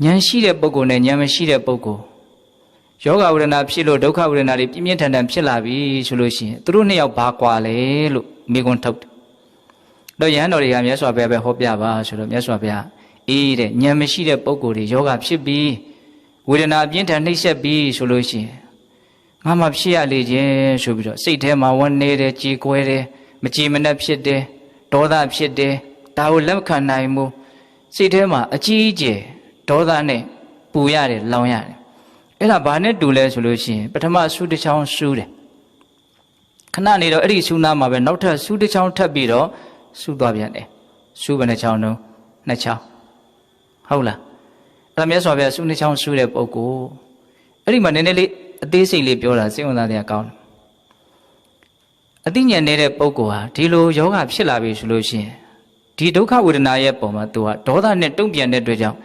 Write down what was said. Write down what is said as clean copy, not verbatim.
ဉာဏ်ရှိတဲ့ပုဂ္ဂိုလ်နဲ့ဉာဏ်မရှိတဲ့ပုဂ္ဂိုလ်ယောဂဝေဒနာဖြစ်လို့ဒုက္ခဝေဒနာတွေပြင်းပြင်းထန်ထန်ဖြစ်လာပြီဆိုလို့ရှိရင်သူတို့နှစ်ယောက်ဘာကွာလဲလို့မိကွန်းထုတ်တယ်တော့ယဟန်တော်တွေကမြတ်စွာဘုရားပဲဟောပြပါဆိုတော့မြတ်စွာဘုရားအေးတဲ့ဉာဏ်မရှိတဲ့ပုဂ္ဂိုလ်တွေယောဂဖြစ်ပြီးဝေဒနာပြင်းထန်နှိပ်စက်ပြီးဆိုလို့ရှိရင်ငါမှဖြစ်ရလေခြင်းဆိုပြီးတော့စိတ်ထဲမှာဝန်းနေတယ်ကြေကွဲတယ်မကြည်မနှက်ဖြစ်တယ်ဒေါသဖြစ်တယ်ဒါကိုလက်ခံနိုင်မှုစိတ်ထဲမှာအကြီးအကျယ်ဒေါသနဲ့ပူရတယ်လောင်ရတယ်အဲ့ဒါဘာနဲ့တူလဲဆိုလို့ရှိရင်ပထမဆုတစ်ချောင်းဆူးတယ်ခဏနေတော့အဲ့ဒီဆူးနာမှာပဲနောက်ထပ်ဆူးတစ်ချောင်းထပ်ပြီးတော့ဆူးသွားပြန်တယ်ဆူးဘယ်နှချောင်းတော့နှစ်ချောင်းဟုတ်လားအဲ့ဒါမြတ်စွာဘုရားဆူးနှစ်ချောင်းဆူးတဲ့ပုဂ္ဂိုလ်အဲ့ဒီမှာနည်းနည်းလေးအသေးစိတ်လေးပြောတာစိတ်ဝင်စားစရာကောင်းတယ်အသိဉာဏ်နေတဲ့ပုဂ္ဂိုလ်ဟာဒီလိုယောဂဖြစ်လာပြီဆိုလို့ရှိရင်ဒီဒုက္ခဝေဒနာရဲ့ပုံမှာသူကဒေါသနဲ့တုံ့ပြန်တဲ့အတွက်ကြောင့်